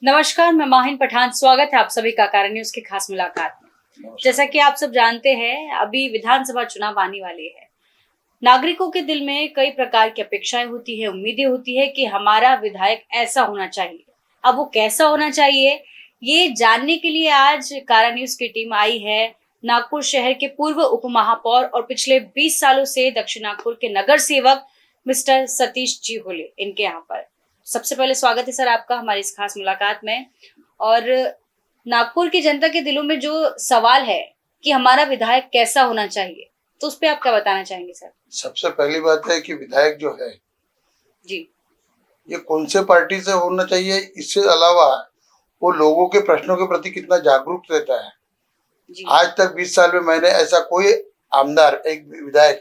नमस्कार, मैं माहिन पठान। स्वागत है आप सभी का कारण न्यूज की खास मुलाकात में। जैसा कि आप सब जानते हैं, अभी विधानसभा चुनाव आने वाले हैं। नागरिकों के दिल में कई प्रकार की अपेक्षाएं होती है, उम्मीदें होती है कि हमारा विधायक ऐसा होना चाहिए। अब वो कैसा होना चाहिए, ये जानने के लिए आज कारण न्यूज की टीम आई है नागपुर शहर के पूर्व उप महापौर और पिछले 20 सालों से दक्षिण नागपुर के नगर सेवक मिस्टर सतीश जी होले इनके यहाँ पर। सबसे पहले स्वागत है सर आपका हमारी इस खास मुलाकात में। और नागपुर की जनता के दिलों में जो सवाल है कि हमारा विधायक कैसा होना चाहिए, तो उस पर आप क्या बताना चाहेंगे सर? सबसे पहली बात है कि विधायक जो है जी, ये कौन से पार्टी से होना चाहिए, इससे अलावा वो लोगों के प्रश्नों के प्रति कितना जागरूक रहता है। जी, आज तक 20 साल में मैंने ऐसा कोई आमदार, एक विधायक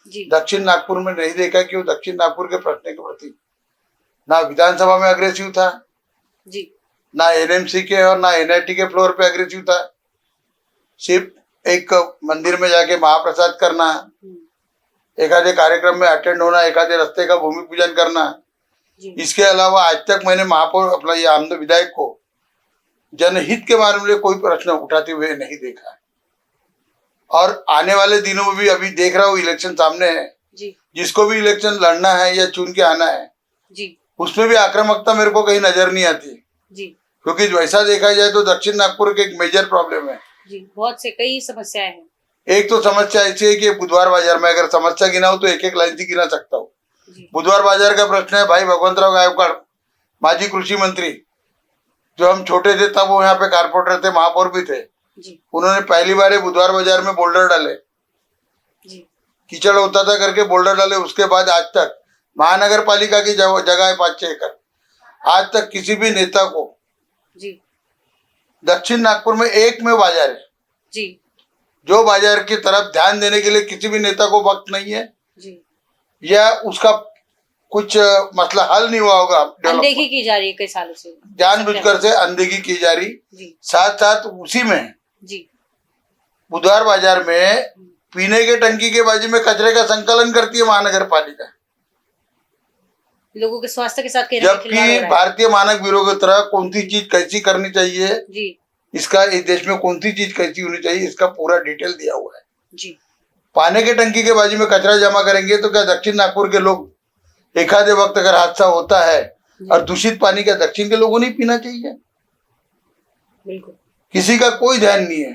जी, दक्षिण नागपुर में नहीं देखा कि वो दक्षिण नागपुर के प्रश्न के प्रति ना विधानसभा में अग्रेसिव था, जी, ना एनएमसी के और ना एनआईटी के फ्लोर पे अग्रेसिव था। सिर्फ एक मंदिर में जाके महाप्रसाद करना, एखादे कार्यक्रम में अटेंड होना, एखादे रास्ते का भूमि पूजन करना, जी, इसके अलावा आज तक मैंने महापौर अपना ये आमदार विधायक को जनहित के बारे में कोई प्रश्न उठाते हुए नहीं देखा। और आने वाले दिनों में भी अभी देख रहा हूँ, इलेक्शन सामने है, जी, जिसको भी इलेक्शन लड़ना है या चुन के आना है, जी, उसमें भी आक्रामकता मेरे को कहीं नजर नहीं आती। जी, क्योंकि वैसा देखा जाए तो दक्षिण नागपुर के एक मेजर प्रॉब्लम है। जी, बहुत से कई समस्याएं हैं। एक तो समस्या ऐसी है कि बुधवार बाजार में अगर समस्या गिनाऊं तो एक एक लाइन से गिना सकता हूँ। जी, बुधवार बाजार का प्रश्न है, भाई भगवंतराव गायकवाड़, माजी कृषि मंत्री, जो हम छोटे थे तब वो यहाँ पे कारपोरेटर थे, महापौर भी थे। जी, उन्होंने पहली बार बुधवार बाजार में बोल्डर डाले, जी, कीचड़ होता था करके बोल्डर डाले। उसके बाद आज तक महानगर पालिका की जगह है 5-6 एकड़, आज तक किसी भी नेता को जी, दक्षिण नागपुर में एक में बाजार है, जी, जो बाजार की तरफ ध्यान देने के लिए किसी भी नेता को वक्त नहीं है, जी, या उसका कुछ मसला हल नहीं हुआ होगा। अनदेखी की जा रही है कई सालों से, जानबूझकर से अनदेखी की जा रही। जी, साथ साथ उसी में जी, बुधवार बाजार में पीने के टंकी के बाजू में कचरे का संकलन करती है महानगर पालिका, लोगों के स्वास्थ्य के साथ कहीं ना कहीं खिलवाड़ हो जबकि रहा है। भारतीय मानक ब्यूरो की तरह कौन सी चीज कैसी करनी चाहिए, जी, इसका इस देश में कौन सी चीज कैसी होनी चाहिए, इसका पूरा डिटेल दिया हुआ है। जी, पानी के टंकी के बाजू में कचरा जमा करेंगे तो क्या दक्षिण नागपुर के लोग एक आधे वक्त अगर हादसा होता है और दूषित पानी का दक्षिण के लोगों नहीं पीना चाहिए? बिल्कुल, किसी का कोई ध्यान नहीं है।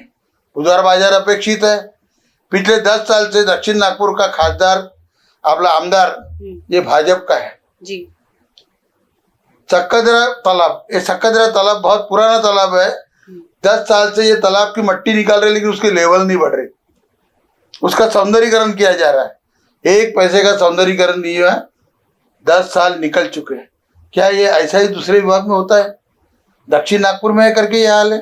बुधवार बाजार अपेक्षित है। पिछले 10 साल से दक्षिण नागपुर का खासदार आपला आमदार ये भाजपा का है। जी, सक्कदरा तालाब, ये सक्कदरा तालाब बहुत पुराना तालाब है। 10 साल से ये तालाब की मट्टी निकाल रहे, लेकिन उसकी लेवल नहीं बढ़ रही। उसका सौंदर्यीकरण किया जा रहा है, एक पैसे का सौंदर्यीकरण नहीं हुआ। 10 साल निकल चुके हैं। क्या ये ऐसा ही दूसरे विभाग में होता है? दक्षिण नागपुर में है करके ये हाल है।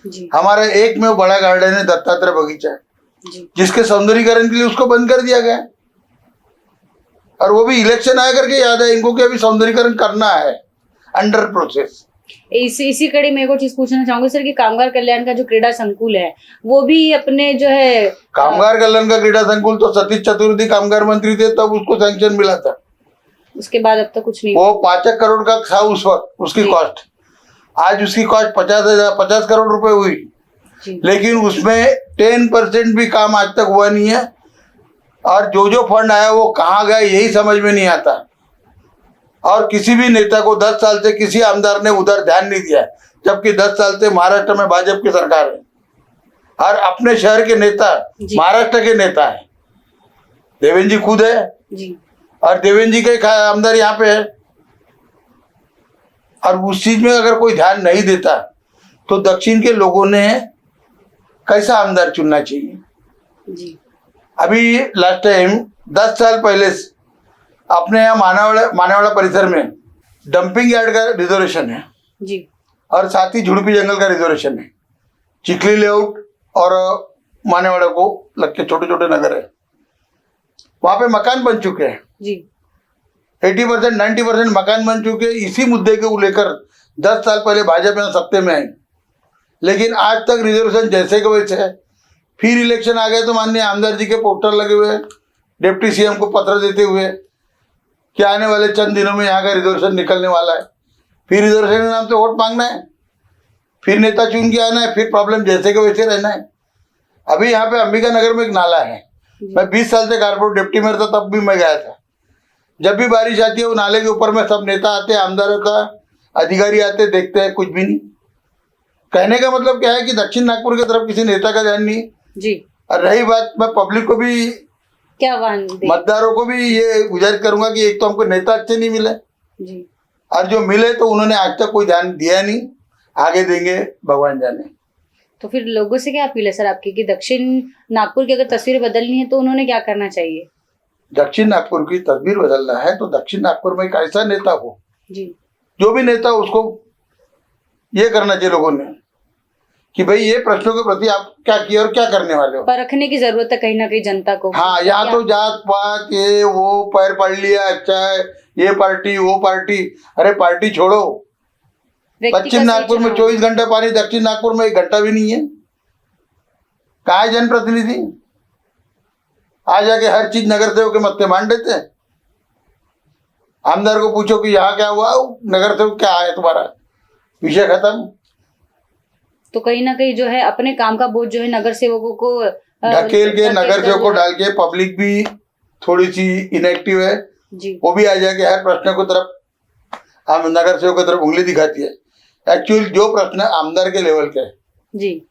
जी, हमारा एक में बड़ा गार्डन है, दत्तात्रेय बगीचा है, जी, जिसके सौंदर्यीकरण के लिए उसको बंद कर दिया गया, और वो भी इलेक्शन आया करके याद है इनको कि अभी सौंदर्यीकरण करना है, अंडर प्रोसेस। इसी कड़ी में एक और चीज पूछना चाहूंगी सर कि कामगार कल्याण का जो क्रीड़ा संकुल है वो भी अपने जो है कामगार कल्याण का क्रीड़ा संकुल तो सतीश चतुर्वेदी कामगार मंत्री थे तब उसको सैंक्शन मिला था। उसके बाद अब तक कुछ नहीं। वो 5 करोड़ का था उस वक्त उसकी कॉस्ट। आज उसकी कॉस्ट 50 करोड़ रुपए हुई, जी, लेकिन उसमें 10% भी काम आज तक हुआ नहीं है। और जो फंड आया वो कहाँ गया यही समझ में नहीं आता। और किसी भी नेता को 10 साल से किसी आमदार ने उधर ध्यान नहीं दिया, जबकि 10 साल से महाराष्ट्र में भाजपा की सरकार है और अपने शहर के नेता महाराष्ट्र के नेता है। देवेंद्र जी खुद है, जी, और देवेंद्र जी के आमदार यहाँ पे है। और उस चीज में अगर कोई ध्यान नहीं देता तो दक्षिण के लोगों ने कैसा आमदार चुनना चाहिए? जी, अभी लास्ट टाइम 10 साल पहले अपने यहाँ मानेवाड़ा परिसर में डंपिंग यार्ड का रिजर्वेशन है, जी, और साथ ही झुड़पी जंगल का रिजर्वेशन है। चिखली लेआउट और मानेवाड़ा को लग के छोटे छोटे नगर है, वहां पे मकान बन चुके हैं। जी, 80% 90% मकान बन चुके। इसी मुद्दे को लेकर 10 साल पहले भाजपा सत्ते में आई, लेकिन आज तक रिजर्वेशन जैसे के वैसे है। फिर इलेक्शन आ गए तो माननीय आमदार जी के पोस्टर लगे हुए हैं, डिप्टी सीएम को पत्र देते हुए कि आने वाले चंद दिनों में यहाँ का रिजर्वेशन निकलने वाला है। फिर रिजर्वेशन के नाम से वोट मांगना है, फिर नेता चुन के आना है, फिर प्रॉब्लम जैसे के वैसे रहना है। अभी यहाँ पे अंबिका नगर में एक नाला है, मैं 20 साल से कारपोरेट डिप्टी मेयर था, तब भी मैं गया था। जब भी बारिश आती है वो नाले के ऊपर में सब नेता आते हैं, आमदार होता है, अधिकारी आते, देखते हैं, कुछ भी नहीं। कहने का मतलब क्या है कि दक्षिण नागपुर की तरफ किसी नेता का ध्यान नहीं जी। और रही बात, मैं पब्लिक को भी, क्या आह्वान दें? मतदारों को भी ये गुजारिश करूंगा कि एक तो हमको नेता अच्छे नहीं मिले जी। और जो मिले तो उन्होंने आज तक कोई ध्यान दिया नहीं, आगे देंगे भगवान जाने। तो फिर लोगों से क्या अपील है सर आपकी कि दक्षिण नागपुर की अगर तस्वीर बदलनी है तो उन्होंने क्या करना चाहिए? दक्षिण नागपुर की तस्वीर बदलना है तो दक्षिण नागपुर में एक ऐसा नेता हो, जी। जो भी नेता हो, उसको ये करना चाहिए लोगों ने कि भाई ये प्रश्नों के प्रति आप क्या किए और क्या करने वाले हो। परखने की जरूरत है कहीं ना कहीं जनता को। हाँ, यहाँ तो जात पात ये वो पैर पढ़ लिया, अच्छा है ये पार्टी वो पार्टी, अरे पार्टी छोड़ो। व्यक्ति पश्चिम का नागपुर में सही 24 घंटे पानी, दक्षिण नागपुर में 1 घंटा भी नहीं है। कहाँ है जनप्रतिनिधि? आ जाके हर चीज नगर सेवक के मत्थे मान देते हैं। आमदार को पूछो कि यहाँ क्या हुआ, नगर सेवक क्या है तुम्हारा, विषय खत्म। तो कहीं ना कहीं जो है अपने काम का बोझ जो है नगर सेवकों को ढकेल के नगर सेवक को डाल के, पब्लिक भी थोड़ी सी इनएक्टिव है जी। वो भी आ जाके हर प्रश्न को तरफ हम नगर सेवक की तरफ उंगली दिखाती है। एक्चुअली जो प्रश्न आमदार के लेवल के है, जी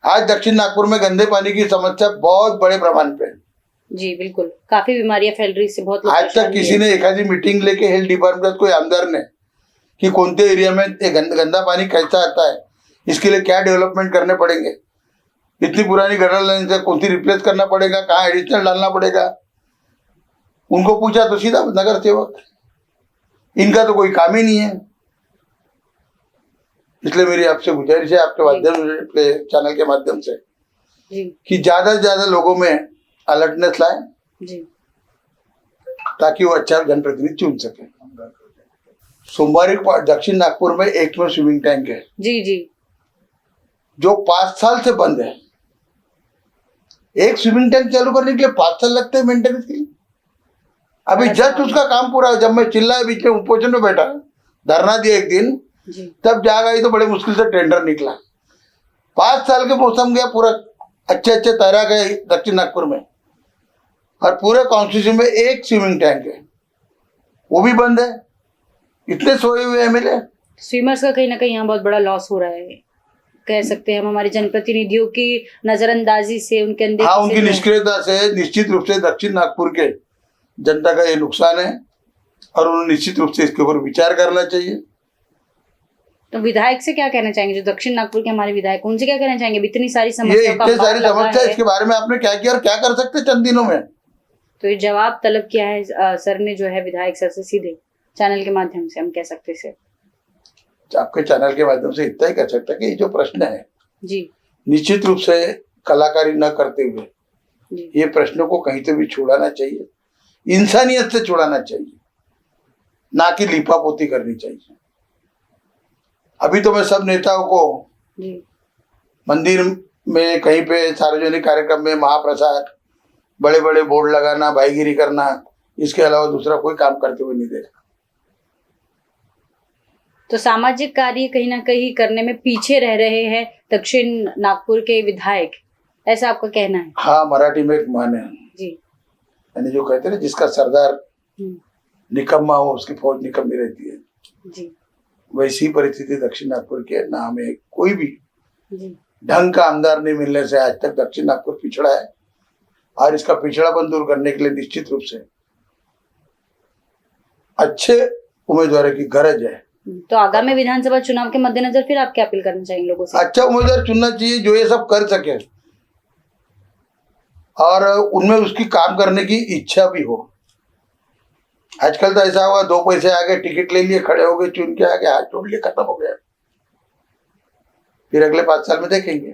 आज दक्षिण नागपुर में गंदे पानी की समस्या बहुत बड़े प्रमाण पे है। जी बिल्कुल, काफी बीमारियां फैल रही, इससे बहुत लोग आज तक परेशान किसी भी ने एखादी मीटिंग लेके हेल्थ डिपार्टमेंट कोई आमदार ने कि कोणते एरिया में ये गंदा पानी कैसा आता है, इसके लिए क्या डेवलपमेंट करने पड़ेंगे, इतनी पुरानी गटर लाइन से कौन सी रिप्लेस करना पड़ेगा, कहाँ एडिशनल डालना पड़ेगा, उनको पूछा तो सीधा नगर सेवक। इनका तो कोई काम ही नहीं है। इसलिए मेरी आपसे गुजारिश है, आपके माध्यम से, चैनल के माध्यम से, जी कि ज्यादा से ज्यादा लोगों में अलर्टनेस लाए जी ताकि वो अच्छा जनप्रतिनिधि चुन सके। सोमवार दक्षिण नागपुर में एक में स्विमिंग टैंक है जी जी जो 5 साल से बंद है। एक स्विमिंग टैंक चालू करने के लिए 5 साल लगते हैं मेंटेनेंस के लिए। अभी जस्ट उसका काम पूरा, जब मैं चिल्लाया बीच में उपोषण में बैठा, धरना दिया एक दिन, जी तब जाग आई तो बड़े मुश्किल से टेंडर निकला। 5 साल के मौसम गया, पूरा अच्छे अच्छे तैरा गए दक्षिण नागपुर में, और पूरे कॉन्स्टिट्यूशन में एक स्विमिंग टैंक है, वो भी बंद है। इतने सोए हुए एमएलए। स्विमर्स का कहीं ना कहीं यहाँ बहुत बड़ा लॉस हो रहा है, कह सकते हैं हम, हमारे जनप्रतिनिधियों की नजरअंदाजी से, उनके अंदर हाँ, उनकी निष्क्रियता से निश्चित रूप से दक्षिण नागपुर के जनता का ये नुकसान है और उन्हें निश्चित रूप से इसके ऊपर विचार करना चाहिए। तो विधायक से क्या कहना चाहेंगे, जो दक्षिण नागपुर के हमारे विधायक, उनसे क्या कहना चाहेंगे? इतनी सारी ये समस्या इतने सारी समस्या, इसके बारे में आपने क्या किया और क्या कर सकते चंद दिनों में? तो ये जवाब तलब किया है सर ने जो है विधायक सर से, सीधे चैनल के माध्यम से हम कह सकते हैं। आपके चैनल के माध्यम से इतना ही कह सकता है कि ये जो प्रश्न है जी निश्चित रूप से कलाकारी न करते हुए जी ये प्रश्नों को कहीं से भी छुड़ाना चाहिए, इंसानियत से छुड़ाना चाहिए, ना कि लिपापोती करनी चाहिए। अभी तो मैं सब नेताओं को जी मंदिर में कहीं पे सार्वजनिक कार्यक्रम में महाप्रसाद, बड़े बड़े बोर्ड लगाना, भाईगिरी करना, इसके अलावा दूसरा कोई काम करते हुए नहीं देखा। तो सामाजिक कार्य कहीं ना कहीं करने में पीछे रह रहे हैं दक्षिण नागपुर के विधायक, ऐसा आपका कहना है? हाँ, मराठी में एक मान है, जी यानी जो कहते हैं ना, जिसका सरदार हम्म, निकम्मा हो उसकी फौज निकम्मी रहती है। जी वैसी परिस्थिति दक्षिण नागपुर के, ना हमें कोई भी जी ढंग का आमदार नहीं मिलने से आज तक दक्षिण नागपुर पिछड़ा है, और इसका पिछड़ापन दूर करने के लिए निश्चित रूप से अच्छे उम्मीदवारों की गरज है। तो आगामी विधानसभा चुनाव के मद्देनजर फिर आप क्या अपील करना चाहेंगे लोगों से? अच्छा उम्मीदवार चुनना चाहिए जो ये सब कर सके और उनमें उसकी काम करने की इच्छा भी हो। आजकल तो ऐसा हुआ, 2 पैसे आ गए, टिकट ले लिए, खड़े हो गए, चुन के आ गए, हाथ जोड़ लिए, खत्म हो गया, फिर अगले 5 साल में देखेंगे।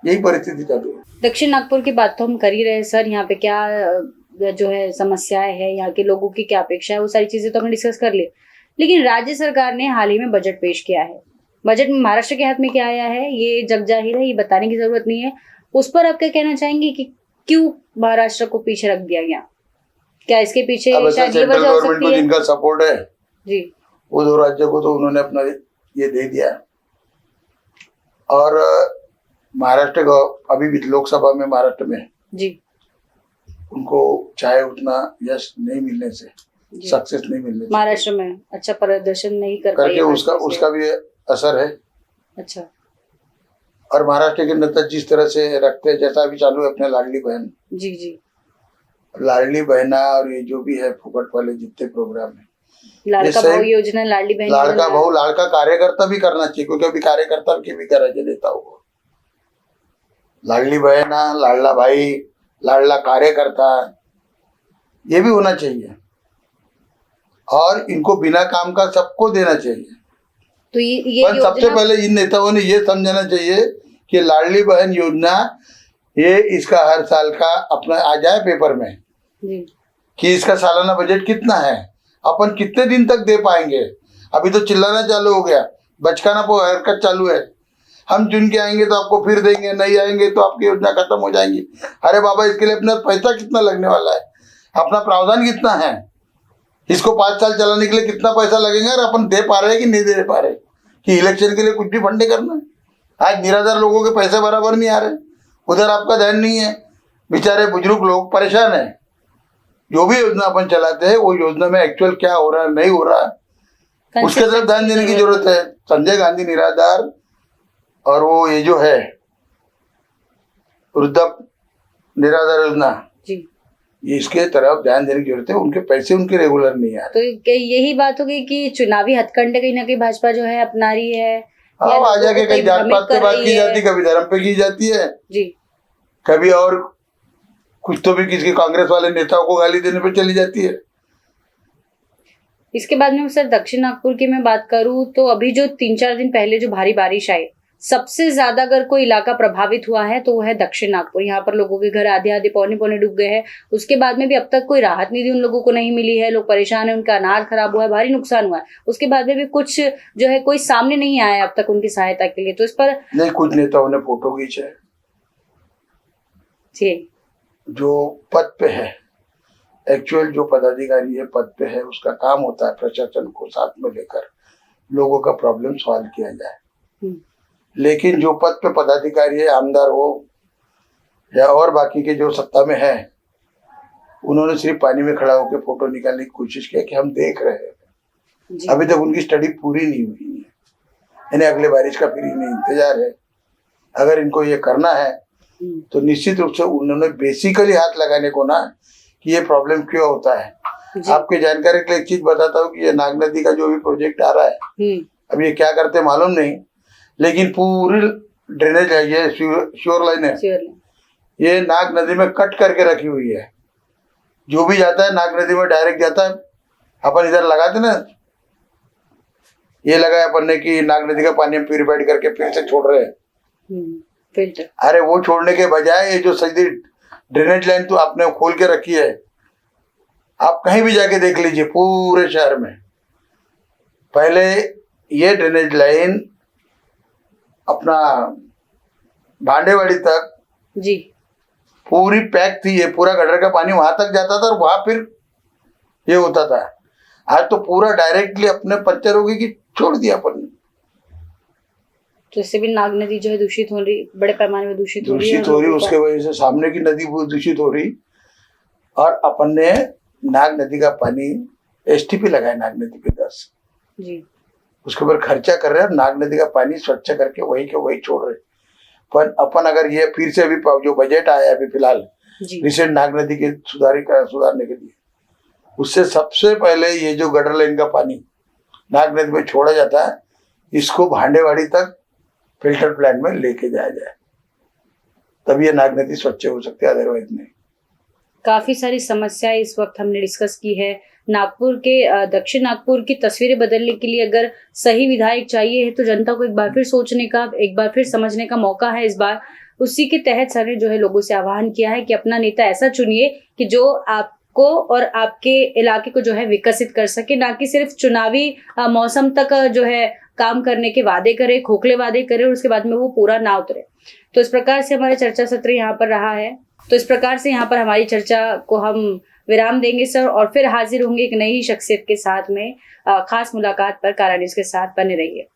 यही परिस्थिति चालू है। दक्षिण नागपुर की बात तो हम कर ही रहे हैं सर, यहाँ पे क्या जो है समस्याएं है, यहाँ के लोगों की क्या अपेक्षा है, वो सारी चीजें तो हमने डिस्कस कर ली। लेकिन राज्य सरकार ने हाल ही में बजट पेश किया है। बजट में महाराष्ट्र के हाथ में क्या आया है ये जग जाहिर है, ये बताने की जरूरत नहीं है। उस पर आप क्या कहना चाहेंगे कि क्यों महाराष्ट्र को पीछे रख दिया गया? क्या इसके पीछे शायद ये सेंट्रल वजह हो गवर्नमेंट सकती को है? जिनका सपोर्ट है जी वो 2 राज्यों को तो उन्होंने अपना ये दे दिया। और महाराष्ट्र का अभी भी लोकसभा में महाराष्ट्र में जी उनको चाहे उतना यश नहीं मिलने से, सक्सेस नहीं मिलने से, महाराष्ट्र में अच्छा प्रदर्शन नहीं कर पाए करके उसका भी असर है। अच्छा। और महाराष्ट्र के नेता जिस तरह से रखते हैं, जैसा अभी चालू है अपने लाडली बहन, जी लाडली बहना और ये जो भी है फुकट वाले जितने प्रोग्राम है, लाड़का भाऊ योजना, लाडली बहन, लाड़का भाऊ, लाड़का कार्यकर्ता भी करना चाहिए, क्योंकि अभी कार्यकर्ता की भी कराजे देता हो। लाडली बहना, लाडला भाई, लाडला कार्यकर्ता, ये भी होना चाहिए और इनको बिना काम का सबको देना चाहिए। तो ये पर सबसे पहले इन नेताओं ने ये समझना चाहिए कि लाडली बहन योजना ये इसका हर साल का अपना आ जाए पेपर में कि इसका सालाना बजट कितना है, अपन कितने दिन तक दे पाएंगे। अभी तो चिल्लाना चालू हो गया, बचकाना हरकत चालू है, हम चुन के आएंगे तो आपको फिर देंगे, नहीं आएंगे तो आपकी योजना खत्म हो जाएंगी। अरे बाबा, इसके लिए अपना पैसा कितना लगने वाला है, अपना प्रावधान कितना है, इसको 5 साल चलाने के लिए कितना पैसा लगेगा और अपन दे पा रहे हैं कि नहीं दे पा रहे, कि इलेक्शन के लिए कुछ भी फंडे करना है। आज निराधार लोगों के पैसे बराबर नहीं आ रहे, उधर आपका ध्यान नहीं है, बेचारे बुजुर्ग लोग परेशान है। जो भी योजना अपन चलाते हैं वो योजना में एक्चुअल क्या हो रहा है, नहीं हो रहा है, उसके तरफ ध्यान देने की जरूरत है। संजय गांधी निराधार और वो ये जो है वृद्ध निराधार योजना जी, इसके तरफ ध्यान देने की जरूरत है। उनके पैसे उनके रेगुलर नहीं आ रहे। तो यही बात होगी कि चुनावी हथकंडे कहीं ना कहीं भाजपा जो है अपना रही है। हाँ, आ जाके कहीं जात पात पे बात की जाती, कभी धर्म पे की जाती है जी, कभी और कुछ तो भी किसी कांग्रेस वाले नेताओं को गाली देने पे चली जाती है। इसके बाद में सर दक्षिण नागपुर की मैं बात करूं तो अभी जो 3-4 दिन पहले जो भारी बारिश आई, सबसे ज्यादा अगर कोई इलाका प्रभावित हुआ है तो वो है दक्षिण नागपुर। यहाँ पर लोगों के घर आधे पौने डूब गए हैं। उसके बाद में भी अब तक कोई राहत निधि उन लोगों को नहीं मिली है, लोग परेशान है, उनका अनाज खराब हुआ है, भारी नुकसान हुआ है। उसके बाद में भी कुछ जो है कोई सामने नहीं आया है अब तक उनकी सहायता के लिए। तो इस पर नहीं, कुछ नेताओं ने फोटो खींचे जी, जो पद पे है, एक्चुअल जो पदाधिकारी है पद पे है, उसका काम होता है प्रशासन को साथ में लेकर लोगों का प्रॉब्लम सॉल्व किया जाए। लेकिन जो पद पे पदाधिकारी है, आमदार हो या और बाकी के जो सत्ता में है, उन्होंने सिर्फ पानी में खड़ा होकर फोटो निकालने की कोशिश की कि हम देख रहे हैं। अभी तक उनकी स्टडी पूरी नहीं हुई है, इन्हें अगले बारिश का फिर इन्हें इंतजार है। अगर इनको ये करना है तो निश्चित रूप से उन्होंने बेसिकली हाथ लगाने को ना कि ये प्रॉब्लम क्यों होता है। आपके जानकारी के लिए एक चीज बताता हूँ कि ये नाग नदी का जो भी प्रोजेक्ट आ रहा है, अब ये क्या करते मालूम नहीं, लेकिन पूरी ड्रेनेज है, ये श्योर लाइन है, ये नाग नदी में कट करके रखी हुई है। जो भी जाता है नाग नदी में डायरेक्ट जाता है। अपन इधर लगाते ना, ये लगाया अपन ने कि नाग नदी का पानी हम प्यूरिफाइड करके फिर से छोड़ रहे हैं फिल्टर। अरे वो छोड़ने के बजाय ये जो सीधी ड्रेनेज लाइन तो आपने खोल के रखी है, आप कहीं भी जाके देख लीजिए पूरे शहर में। पहले ये ड्रेनेज लाइन अपना भांडेवाड़ी तक जी पूरी पैक थी, ये पूरा गटर का पानी वहां तक जाता था और वहां फिर ये होता था। आज तो पूरा डायरेक्टली अपने पंचर होगी कि छोड़ दिया अपन ने, तो इससे भी नाग नदी जो है दूषित हो रही, बड़े पैमाने में दूषित हो रही, उसके वजह से सामने की नदी बहुत दूषित हो रही। और अपन ने नाग नदी का पानी एसटीपी लगाया, नाग नदी पे 10 जी, उसके ऊपर खर्चा कर रहे हैं, नाग नदी का पानी स्वच्छ करके वही के वही छोड़ रहे। पर अपन अगर ये फिर से अभी जो बजट आया अभी फिलहाल रिसेंट नाग नदी के सुधारने के लिए, उससे सबसे पहले ये जो गटर लाइन का पानी नाग नदी में छोड़ा जाता है, इसको भांडेवाड़ी तक फिल्टर प्लांट में लेके जाया जाए, तब ये नाग नदी स्वच्छ हो सकती है, अदरवाइज नहीं। काफी सारी समस्याएं इस वक्त हमने डिस्कस की है। नागपुर के दक्षिण नागपुर की तस्वीरें बदलने के लिए अगर सही विधायक चाहिए है तो जनता को एक बार फिर सोचने का, एक बार फिर समझने का मौका है इस बार। उसी के तहत सर ने जो है लोगों से आह्वान किया है कि अपना नेता ऐसा चुनिए कि जो आपको और आपके इलाके को जो है विकसित कर सके, ना कि सिर्फ चुनावी मौसम तक जो है काम करने के वादे करे, खोखले वादे करे और उसके बाद में वो पूरा ना उतरे। तो इस प्रकार से हमारा चर्चा सत्र यहाँ पर रहा है। तो इस प्रकार से यहाँ पर हमारी चर्चा को हम विराम देंगे सर और फिर हाजिर होंगे एक नई शख्सियत के साथ में खास मुलाकात पर। कारा न्यूज़ के साथ बने रहिए।